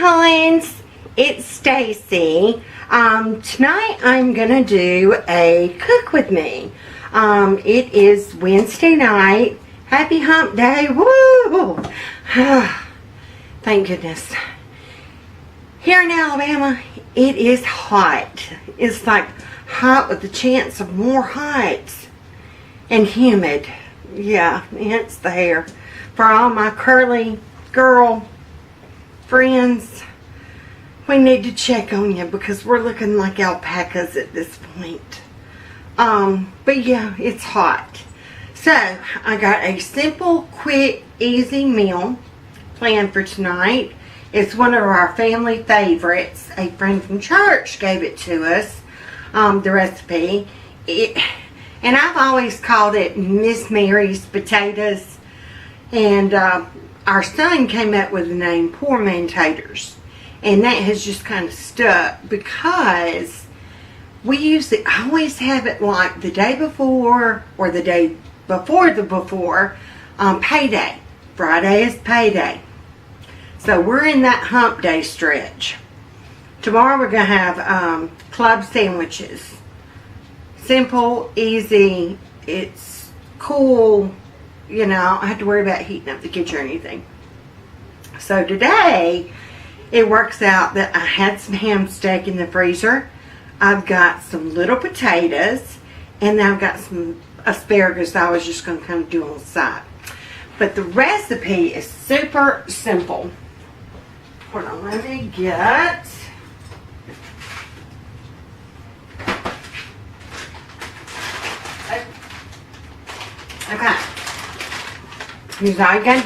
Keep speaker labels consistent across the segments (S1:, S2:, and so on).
S1: Collins, it's Stacy. Tonight I'm gonna do a cook with me. It is Wednesday night. Happy hump day. Woo! Thank goodness. Here in Alabama, it is hot. It's like hot with the chance of more hot. And humid. Yeah, hence the hair. For all my curly girl friends, we need to check on you because we're looking like alpacas at this point. But yeah, it's hot. So, I got a simple, quick, easy meal planned for tonight. It's one of our family favorites. A friend from church gave it to us, the recipe. And I've always called it Miss Mary's Potatoes. And our son came up with the name Poorman Taters. And that has just kind of stuck because we usually always have it like the day before or the day before payday. Friday is payday. So we're in that hump day stretch. Tomorrow we're going to have club sandwiches. Simple, easy, it's cool, you know, I don't have to worry about heating up the kitchen or anything. So today, it works out that I had some ham steak in the freezer. I've got some little potatoes, and then I've got some asparagus I was just going to kind of do on the side. But the recipe is super simple. Hold on, let me get... Okay, here's all you gotta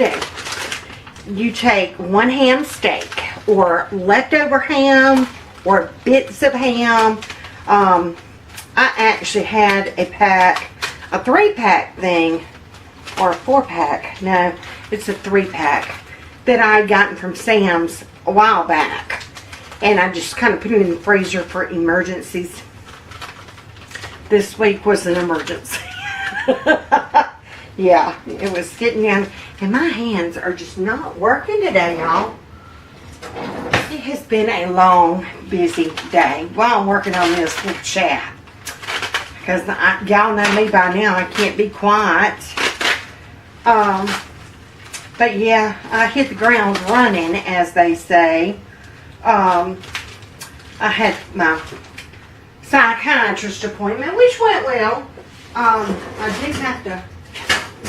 S1: do. You take one ham steak or leftover ham or bits of ham. I actually had a 3-pack thing, or a 4-pack. No, it's a 3-pack that I had gotten from Sam's a while back. And I just kind of put it in the freezer for emergencies. This week was an emergency. Yeah, it was getting down, and my hands are just not working today, y'all. It has been a long, busy day while I'm working on this little chat. Because y'all know me by now, I can't be quiet. But yeah, I hit the ground running, as they say. I had my psychiatrist appointment, which went well. I do have to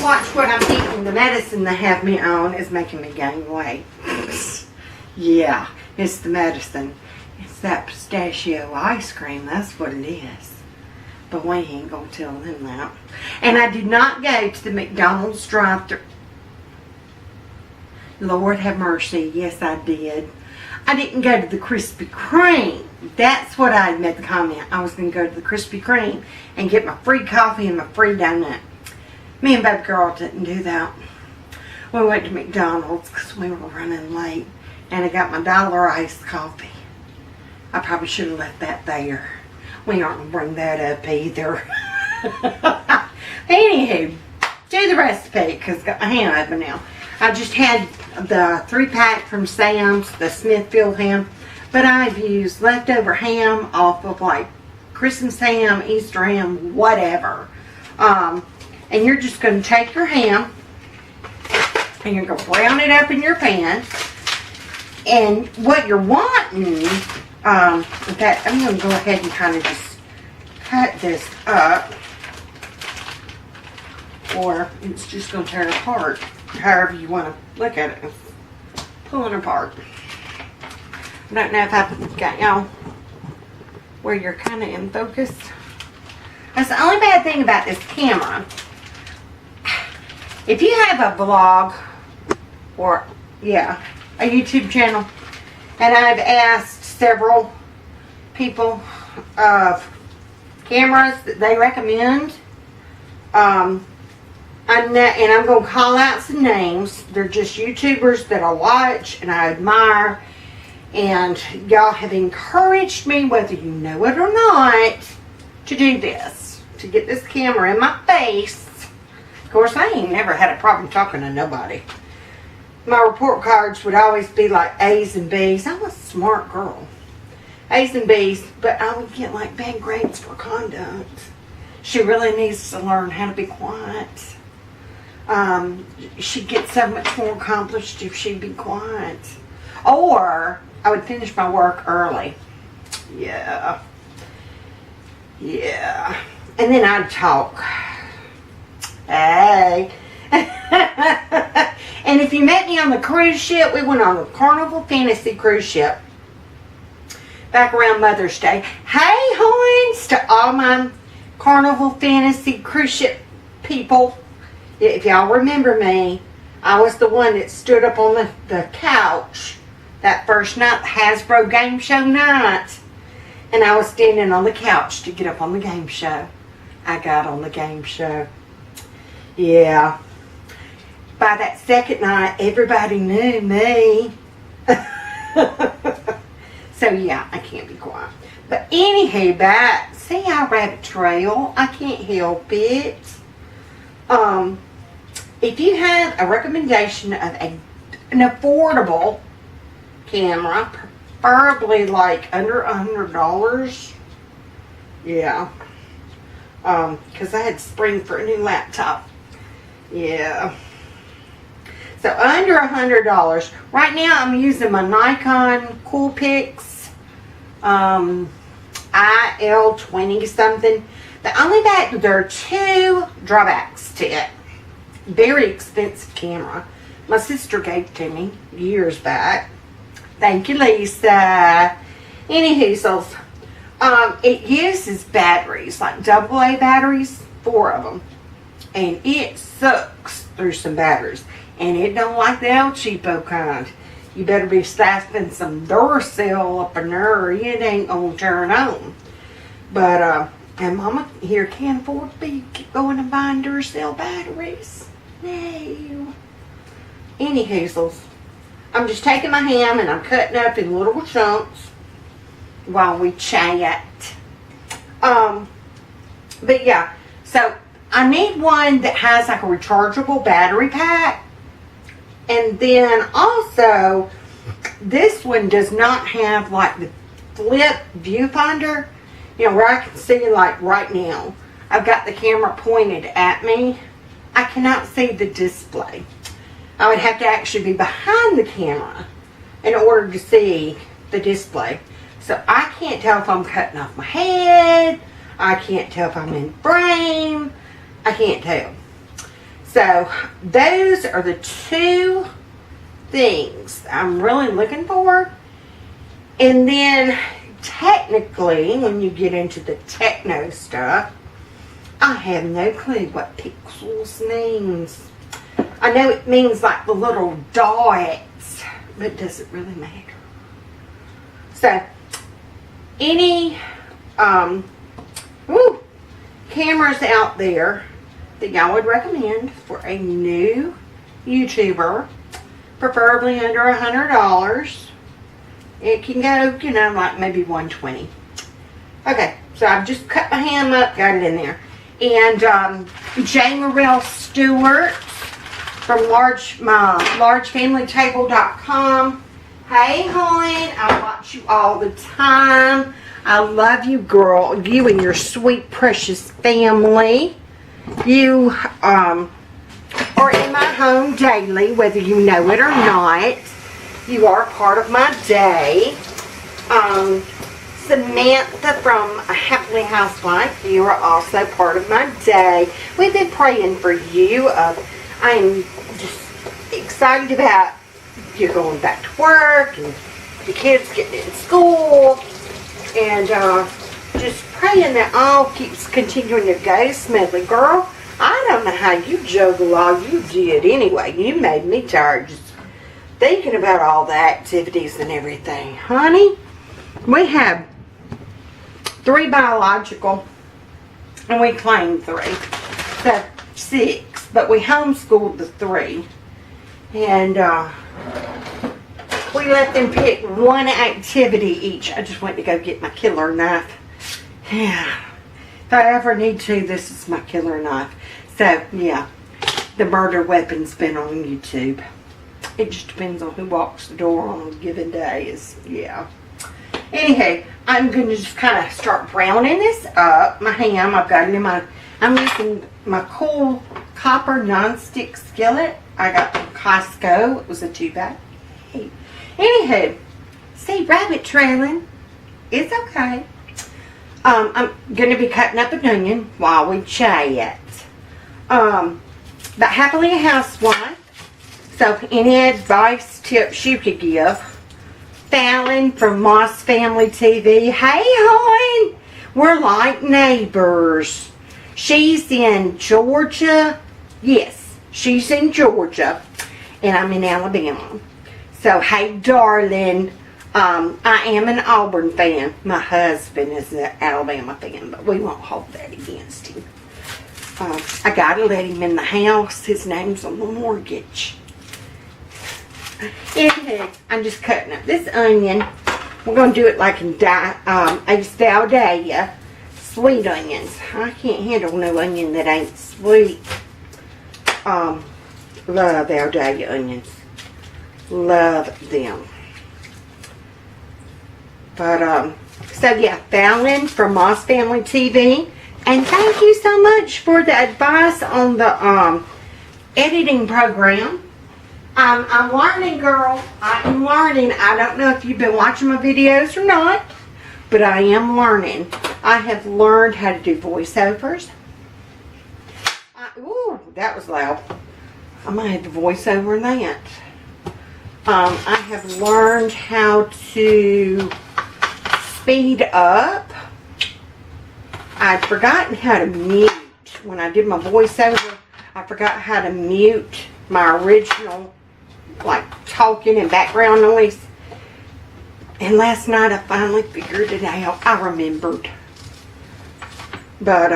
S1: watch what I'm eating. The medicine they have me on is making me gain weight. Yeah, it's the medicine. It's that pistachio ice cream. That's what it is. But we ain't gonna tell them that. And I did not go to the McDonald's drive-thru. Lord have mercy. Yes, I did. I didn't go to the Krispy Kreme. That's what I made the comment. I was going to go to the Krispy Kreme and get my free coffee and my free donut. Me and baby girl didn't do that. We went to McDonald's because we were running late. And I got my $1 iced coffee. I probably should have left that there. We aren't going to bring that up either. Anywho, do the recipe because I got my hand open now. I just had the 3-pack from Sam's, the Smithfield ham. But I've used leftover ham off of like Christmas ham, Easter ham, whatever. And you're just going to take your ham and you're going to brown it up in your pan. And what you're wanting, in fact, I'm going to go ahead and kind of just cut this up. Or it's just going to tear apart. However you want to look at it. Pulling apart. I don't know if I've got y'all where you're kind of in focus. That's the only bad thing about this camera. If you have a vlog or, yeah, a YouTube channel, and I've asked several people of cameras that they recommend, and I'm going to call out some names. They're just YouTubers that I watch and I admire. And y'all have encouraged me, whether you know it or not, to do this. To get this camera in my face. Of course, I ain't never had a problem talking to nobody. my report cards would always be like A's and B's. I'm a smart girl. A's and B's, but I would get like bad grades for conduct. She really needs to learn how to be quiet. She'd get so much more accomplished if she'd be quiet. Or I would finish my work early. Yeah. Yeah. And then I'd talk. Hey. And if you met me on the cruise ship, we went on a Carnival Fantasy cruise ship back around Mother's Day. Hey, horns to all my Carnival Fantasy cruise ship people. If y'all remember me, I was the one that stood up on the couch that first night, the Hasbro game show night. And I was standing on the couch to get up on the game show. I got on the game show. Yeah. By that second night, everybody knew me. So yeah, I can't be quiet. But anywho, see our rabbit trail. I can't help it. If you have a recommendation of an affordable camera, preferably like under $100, yeah. Because I had to spring for a new laptop. Yeah. So under $100. Right now I'm using my Nikon Coolpix IL-20 something. The only there are two drawbacks to it. Very expensive camera. My sister gave it to me years back. Thank you, Lisa. Anywho, it uses batteries, like AA batteries, 4 of them. And it sucks through some batteries. And it don't like the old cheapo kind. You better be slapping some Duracell up in there or it ain't gonna turn on. But, and Mama here can't afford to be going and buying Duracell batteries. No. Anywho, I'm just taking my ham and I'm cutting up in little chunks while we chat. But yeah, so I need one that has like a rechargeable battery pack. And then also, this one does not have like the flip viewfinder. You know, where I can see like right now. I've got the camera pointed at me. I cannot see the display. I would have to actually be behind the camera in order to see the display. So I can't tell if I'm cutting off my head. I can't tell if I'm in frame. I can't tell. So those are the two things I'm really looking for. And then technically, when you get into the techno stuff, I have no clue what pixels means. I know it means like the little dots, but does it really matter? So, any cameras out there that y'all would recommend for a new YouTuber, preferably under $100. It can go, you know, like maybe $120. Okay, so I've just cut my ham up, got it in there. And J. Morrell Stewart from largefamilytable.com. Hey, hon, I watch you all the time. I love you, girl. You and your sweet, precious family. You are in my home daily, whether you know it or not. You are part of my day. Samantha from A Happily Housewife, you are also part of my day. We've been praying for you. I'm just excited about you going back to work and the kids getting in school. And just praying that all keeps continuing to go smoothly. Girl, I don't know how you juggle all you did anyway. You made me tired just thinking about all the activities and everything. Honey, we have 3 biological, and we claimed 3. So 6, but we homeschooled the 3. And we let them pick one activity each. I just went to go get my killer knife. Yeah. If I ever need to, this is my killer knife. So, yeah. The murder weapon's been on YouTube. It just depends on who walks the door on a given day. Yeah. Anywho, I'm going to just kind of start browning this up. My ham, I've got it in my, I'm using my cool copper nonstick skillet. I got from Costco. It was a 2-pack. Anywho, see, rabbit trailing. It's okay. I'm going to be cutting up an onion while we chat. But happily a housewife. So any advice, tips you could give. Fallon from Moss Family TV. Hey, hon. We're like neighbors. She's in Georgia. Yes, she's in Georgia. And I'm in Alabama. So, hey, darling. I am an Auburn fan. My husband is an Alabama fan, but we won't hold that against him. I gotta let him in the house. His name's on the mortgage. Anyway, I'm just cutting up this onion. We're gonna do it like in a Staldea, sweet onions. I can't handle no onion that ain't sweet. Love Aldea onions. Love them. But, so yeah, Fallon from Moss Family TV. And thank you so much for the advice on the editing program. I'm learning, girl. I am learning. I don't know if you've been watching my videos or not, but I am learning. I have learned how to do voiceovers. Ooh, that was loud. I might have to voice over that. I have learned how to speed up. I'd forgotten how to mute. When I did my voiceover, I forgot how to mute my original, like, talking and background noise. And last night I finally figured it out. I remembered. But,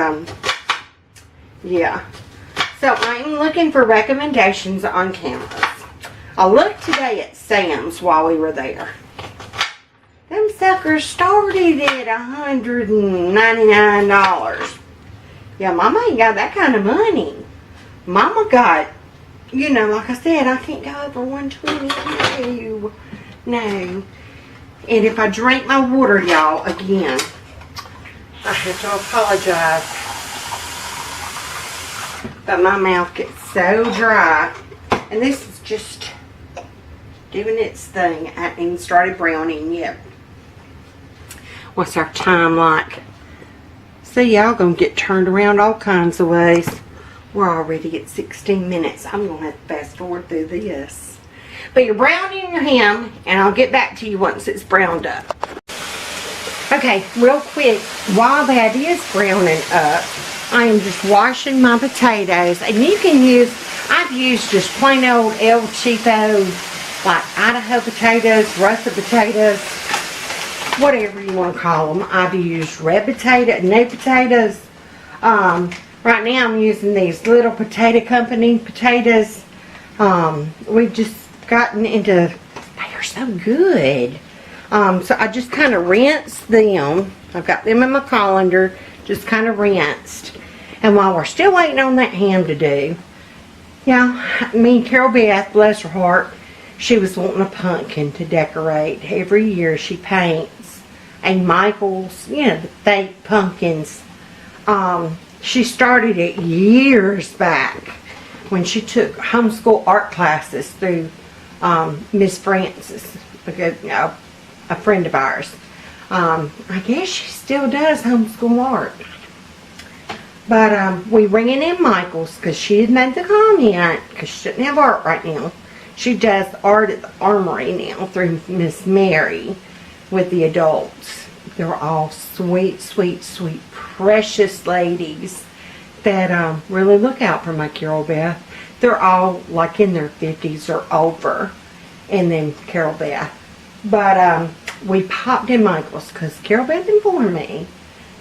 S1: yeah. So I'm looking for recommendations on cameras. I looked today at Sam's while we were there. Them suckers started at $199. Yeah, Mama ain't got that kind of money. Mama got, you know, like I said, I can't go over 120. No. And if I drink my water, y'all, again, I have to apologize. But my mouth gets so dry. And this is just doing its thing. I haven't even started browning yet. What's our time like? See, y'all gonna get turned around all kinds of ways. We're already at 16 minutes. I'm gonna have to fast forward through this. But you're browning your ham, and I'll get back to you once it's browned up. Okay, real quick, while that is browning up, I am just washing my potatoes. And you can use, I've used just plain old El Cheapo, like Idaho potatoes, russet potatoes, whatever you want to call them. I've used red potato, new potatoes. Right now I'm using these Little Potato Company potatoes. We've just gotten into, they are so good. So I just kind of rinsed them. I've got them in my colander, just kind of rinsed. And while we're still waiting on that ham to do, yeah, me and Carol Beth, bless her heart, she was wanting a pumpkin to decorate. Every year she paints a Michael's, you know, the fake pumpkins. She started it years back when she took homeschool art classes through Miss Francis, a friend of ours. I guess she still does homeschool art. But we ringing in Michael's because she had made the comment because she doesn't have art right now. She does art at the Armory now through Miss Mary with the adults. They're all sweet, sweet, sweet, precious ladies that really look out for my Carol Beth. They're all like in their 50s or over. And then Carol Beth. But we popped in Michael's because Carol Beth informed me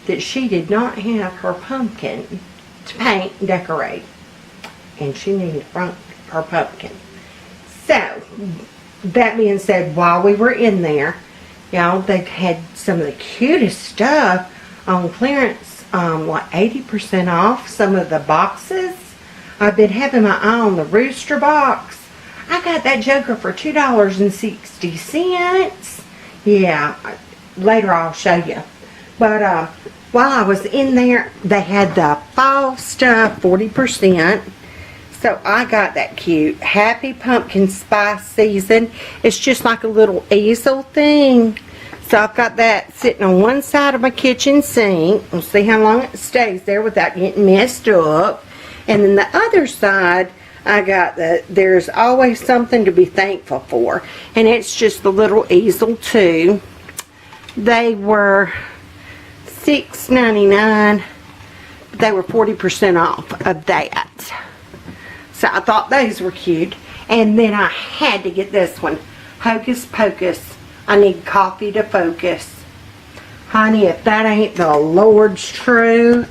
S1: that she did not have her pumpkin to paint and decorate. And she needed her pumpkin. So, that being said, while we were in there, y'all, they had some of the cutest stuff on clearance, like 80% off some of the boxes. I've been having my eye on the rooster box. I got that joker for $2.60. Yeah, later I'll show you. But while I was in there, they had the fall stuff, 40%. So I got that cute Happy Pumpkin Spice Season. It's just like a little easel thing. So I've got that sitting on one side of my kitchen sink. We'll see how long it stays there without getting messed up. And then the other side, I got the There's Always Something to Be Thankful For. And it's just the little easel too. They were $6.99. They were 40% off of that. So I thought those were cute. And then I had to get this one. Hocus Pocus. I need coffee to focus. Honey, if that ain't the Lord's truth.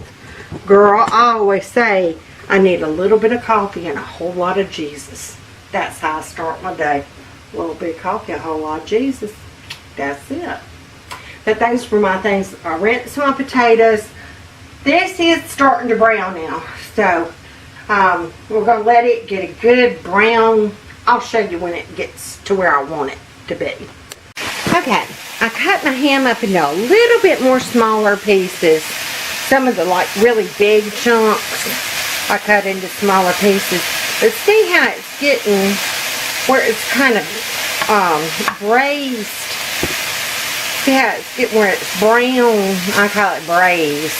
S1: Girl, I always say I need a little bit of coffee and a whole lot of Jesus. That's how I start my day. A little bit of coffee, a whole lot of Jesus. That's it. But those were my things. I rinsed my potatoes. This is starting to brown now. So we're going to let it get a good brown. I'll show you when it gets to where I want it to be. Okay, I cut my ham up into a little bit more smaller pieces. Some of the like really big chunks I cut into smaller pieces. But see how it's getting where it's kind of braised. See how it's getting where it's brown. I call it braised.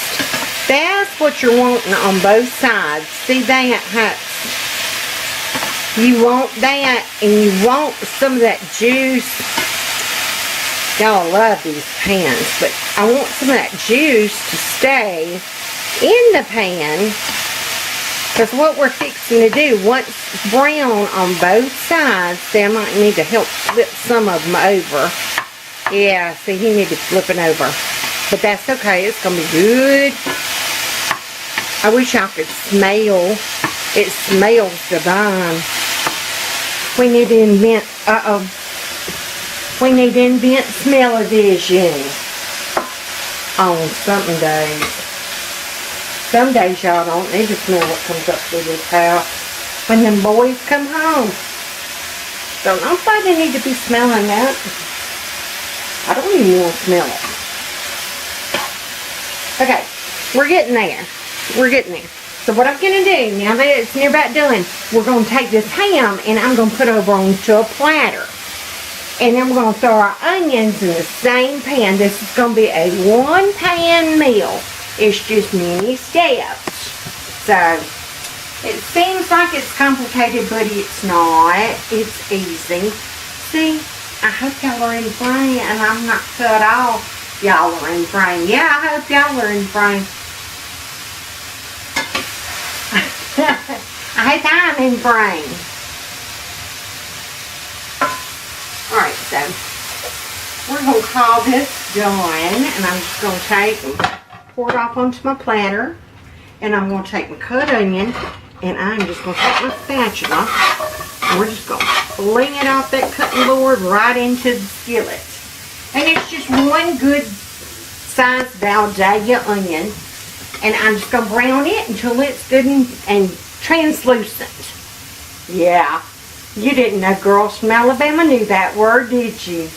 S1: That's what you're wanting on both sides. See that? You want that, and you want some of that juice. Y'all love these pans, but I want some of that juice to stay in the pan. Because what we're fixing to do, once it's brown on both sides, see, I might need to help flip some of them over. Yeah, see, he needed flipping over. But that's okay, it's going to be good. I wish y'all could smell. It smells divine. We need to invent, we need to invent smell-o-vision on something days. Some days y'all don't need to smell what comes up through this house when them boys come home. Don't nobody need to be smelling that. I don't even want to smell it. Okay, we're getting there. We're getting there. So what I'm going to do, now that it's near about done, we're going to take this ham and I'm going to put over onto a platter. And then we're going to throw our onions in the same pan. This is going to be a one-pan meal. It's just many steps. So, it seems like it's complicated, but it's not. It's easy. See, I hope y'all are in frame and I'm not cut off. Y'all are in frame. Yeah, I hope y'all are in frame. I hope I'm in frame. Alright, so we're going to call this done, and I'm just going to take and pour it off onto my platter, and I'm going to take my cut onion, and I'm just going to take my spatula, and we're just going to fling it off that cutting board right into the skillet. And it's just one good sized Valdalia onion, and I'm just going to brown it until it's good and translucent. Yeah. You didn't know Girls from Alabama knew that word, did you?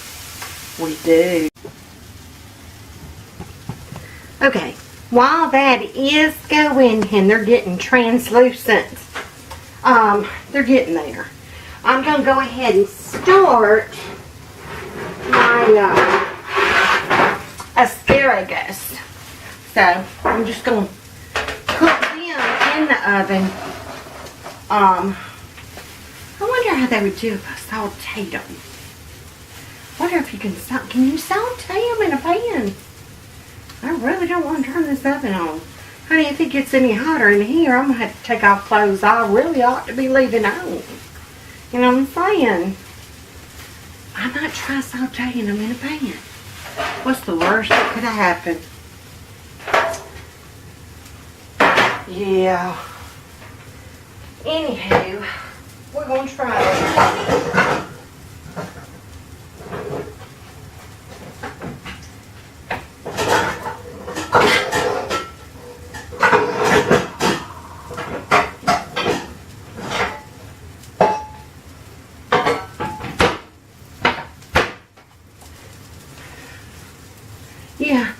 S1: We do. Okay, while that is going and they're getting translucent, they're getting there. I'm going to go ahead and start my asparagus. So, I'm just going to cook them in the oven. I wonder how they would do if I sauteed them. I wonder if you can you saute them in a pan? I really don't want to turn this oven on. Honey, if it gets any hotter in here, I'm going to have to take off clothes I really ought to be leaving on. You know what I'm saying? I might try sauteing them in a pan. What's the worst that could have happened? Yeah. Anywho, we're going to try it.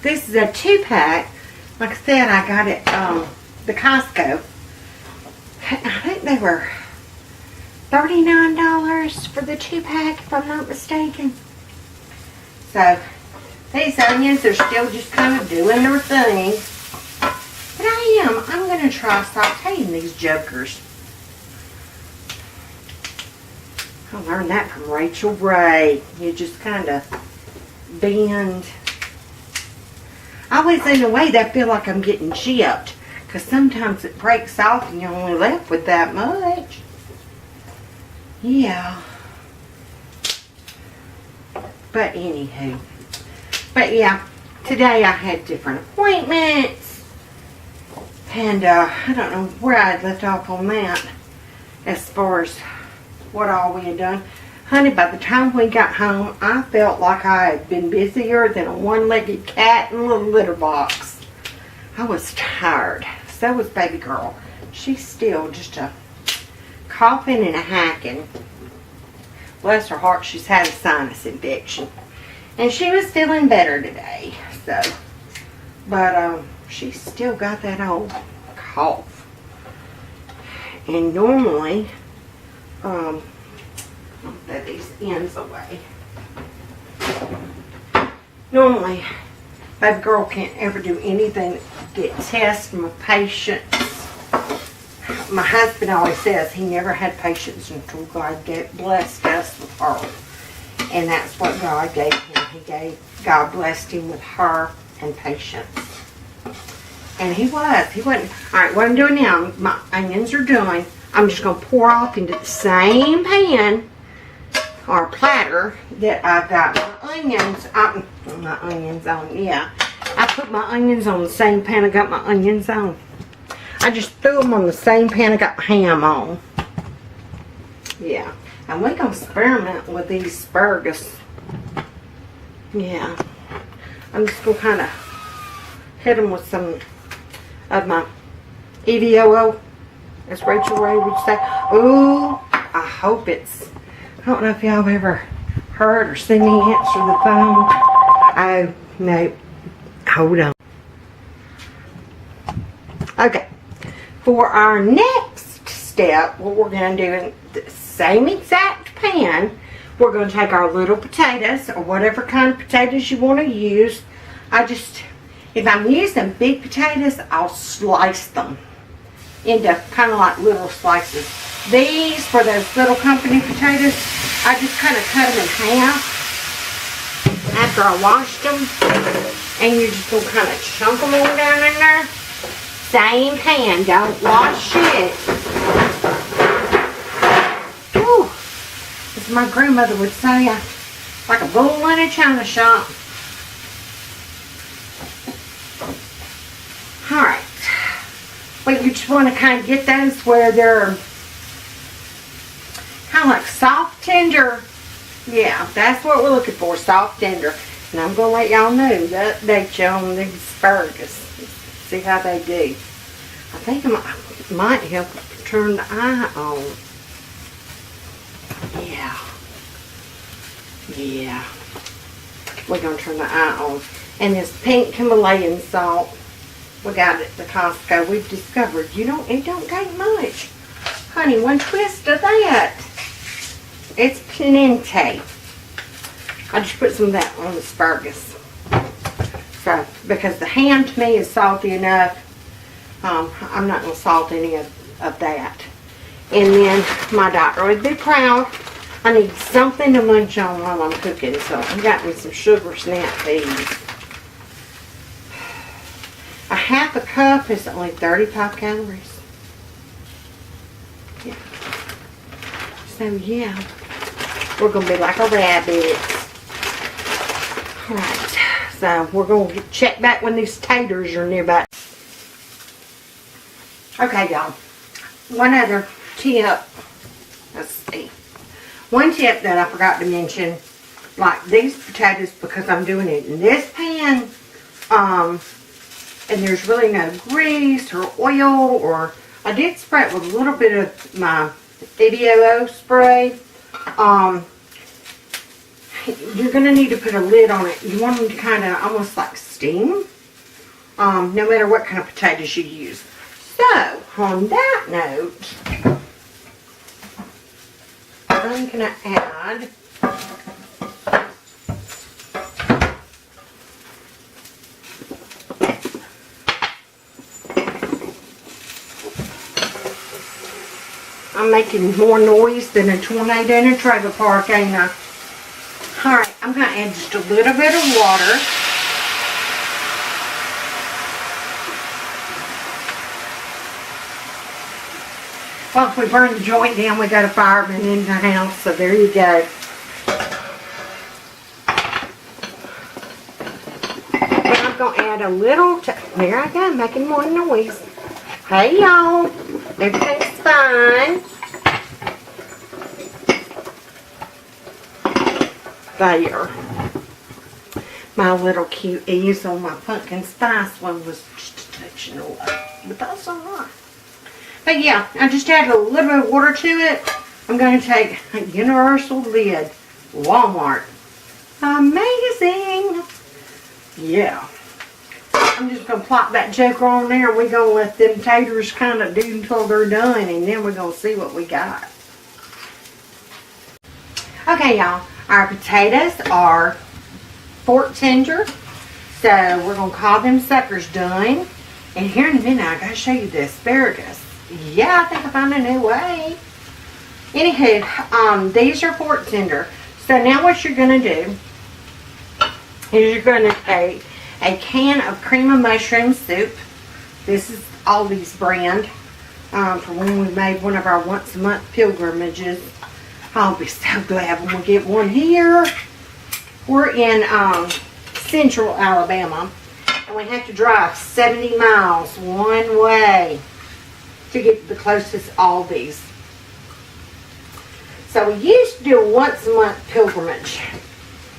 S1: This is a 2-pack. Like I said, I got it the Costco. I think they were $39 for the 2-pack, if I'm not mistaken. So, these onions are still just kind of doing their thing. But I'm going to try sauteing these jokers. I learned that from Rachel Ray. You just kind of bend. I always, in a way, that feel like I'm getting chipped. Because sometimes it breaks off and you're only left with that much. Yeah. But anywho. But yeah, today I had different appointments. And I don't know where I'd left off on that. As far as what all we had done. Honey, by the time we got home, I felt like I had been busier than a one-legged cat in a little litter box. I was tired. So was baby girl. She's still just a coughing and a hacking. Bless her heart, she's had a sinus infection. And she was feeling better today. So, but she's still got that old cough. And normally, I'll throw these ends away. Normally, baby girl can't ever do anything to get test my patience. My husband always says he never had patience until God blessed us with her. And that's what God gave him. God blessed him with her and patience. And he wasn't. Alright, what I'm doing now, my onions are done. I'm just going to pour off into the same pan or platter that I've got my onions on. Yeah, I put my onions on the same pan I got my onions on. I just threw them on the same pan I got my ham on. Yeah, and we're going to experiment with these asparagus. Yeah, I'm just going to kind of hit them with some of my EVOO, as Rachel Ray would say. Ooh, I hope it's, I don't know if y'all ever heard or seen me answer the phone. Oh, no. Hold on. Okay. For our next step, what we're going to do in the same exact pan, we're going to take our little potatoes, or whatever kind of potatoes you want to use. If I'm using big potatoes, I'll slice them into kind of like little slices. These, for those little company potatoes, I just kind of cut them in half after I washed them. And you're just going to kind of chunk them on down in there. Same pan, don't wash it. Whew. As my grandmother would say, like a bull in a china shop. Alright. But you just want to kind of get those where they're kind of like soft, tender. Yeah, that's what we're looking for, soft, tender. And I'm going to let y'all know that update you on the asparagus. See how they do. I think it might help turn the eye on. Yeah. Yeah. We're going to turn the eye on. And this pink Himalayan salt, we got it at the Costco. We've discovered it don't take much. Honey, one twist of that. It's plenty. I just put some of that on the asparagus. So, because the ham to me is salty enough, I'm not going to salt any of that. And then my doctor would be proud. I need something to munch on while I'm cooking, so I got me some sugar snap peas. A half a cup is only 35 calories. Yeah. So yeah, we're going to be like a rabbit. Alright, so we're going to check back when these taters are nearby. Okay, y'all. One other tip. Let's see. One tip that I forgot to mention, like these potatoes, because I'm doing it in this pan, and there's really no grease or oil, or I did spray it with a little bit of my EVOO spray. You're going to need to put a lid on it. You want them to kind of almost like tasting, no matter what kind of potatoes you use. So, on that note, I'm going to add I'm making more noise than a tornado in a trailer park, ain't I? Alright, I'm going to add just a little bit of water. Well, if we burn the joint down, we got a fireman in the house, so there you go. But I'm going to add a little, there I go, making more noise. Hey y'all, everything's fine. There. My little cute ease on my pumpkin spice one was just a touch low, but that's alright. But yeah, I just added a little bit of water to it. I'm going to take a universal lid, Walmart. Amazing. Yeah. I'm just going to plop that joker on there, and we're going to let them taters kind of do until they're done, and then we're going to see what we got. Okay, y'all. Our potatoes are fork tender, so we're going to call them suckers done. And here in a minute, I got to show you the asparagus. Yeah, I think I found a new way. Anywho, these are fork tender. So now what you're going to do is you're going to take a can of cream of mushroom soup. This is Aldi's brand from when we made one of our once a month pilgrimages. I'll be so glad when we get one here. We're in central Alabama, and we have to drive 70 miles one way to get to the closest Aldi's. So we used to do a once a month pilgrimage,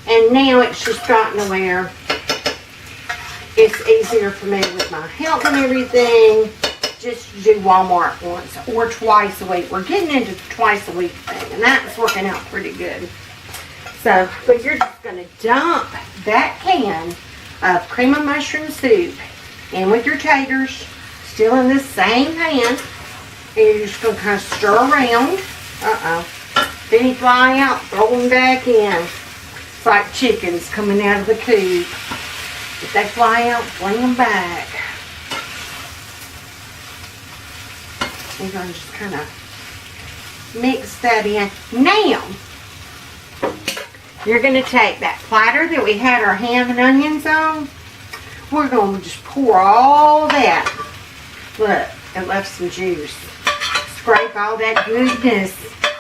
S1: and now it's just gotten to where it's easier for me with my health and everything just to do Walmart once or twice a week. We're getting into the twice a week thing, and that's working out pretty good. So, but you're just going to dump that can of cream of mushroom soup in with your taters, still in this same pan, and you're just going to kind of stir around. If any fly out, throw them back in. It's like chickens coming out of the coop. If they fly out, fling them back. We're going to just kind of mix that in. Now, you're going to take that platter that we had our ham and onions on. We're going to just pour all that. Look, it left some juice. Scrape all that goodness.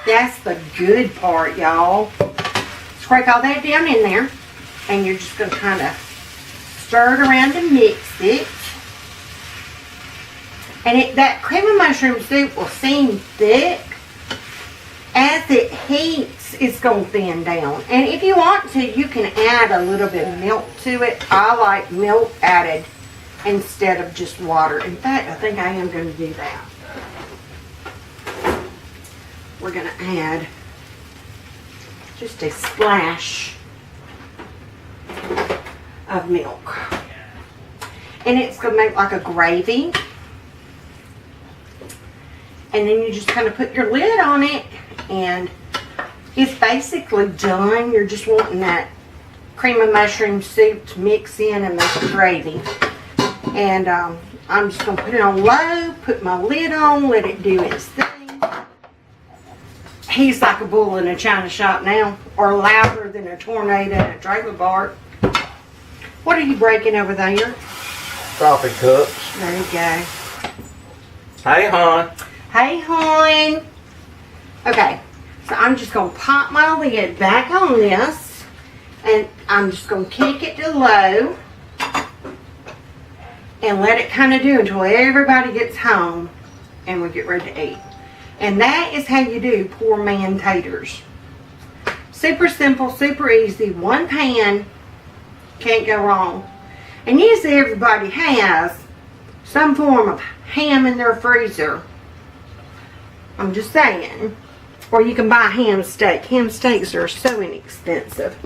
S1: That's the good part, y'all. Scrape all that down in there. And you're just going to kind of stir it around and mix it. And that cream of mushroom soup will seem thick. As it heats, it's going to thin down. And if you want to, you can add a little bit of milk to it. I like milk added instead of just water. In fact, I think I am going to do that. We're going to add just a splash of milk. And it's going to make like a gravy. And then you just kind of put your lid on it, and it's basically done. You're just wanting that cream of mushroom soup to mix in and make a gravy. And I'm just going to put it on low, put my lid on, let it do its thing. He's like a bull in a china shop now, or louder than a tornado in a trailer park. What are you breaking over there?
S2: Coffee cups.
S1: There you go.
S2: Hey, hon.
S1: Hey, hon. Okay, so I'm just going to pop my lid back on this, and I'm just going to kick it to low and let it kind of do until everybody gets home and we get ready to eat. And that is how you do Poorman Taters. Super simple, super easy, one pan, can't go wrong. And usually everybody has some form of ham in their freezer. I'm just saying. Or you can buy ham steak. Ham steaks are so inexpensive.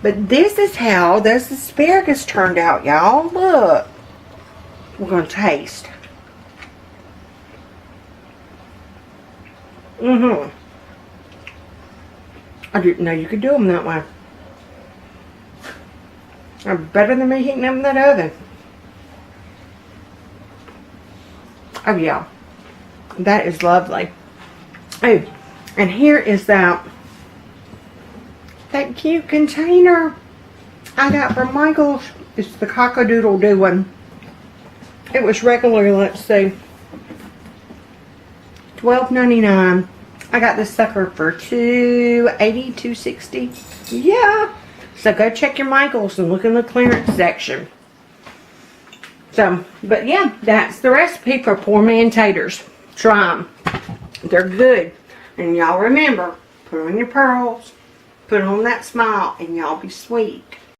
S1: But this is how those asparagus turned out, y'all. Look. We're going to taste. I didn't know you could do them that way. They're better than me heating them in that oven. Oh yeah. That is lovely. Oh, and here is that cute container I got from Michael's. It's the cock-a-doodle-doo one. It was regularly, let's see, $12.99. I got this sucker for $2.80, $2.60. Yeah. So go check your Michael's and look in the clearance section. So, but yeah, that's the recipe for Poorman Taters. Try them. They're good. And y'all remember, put on your pearls, put on that smile, and y'all be sweet.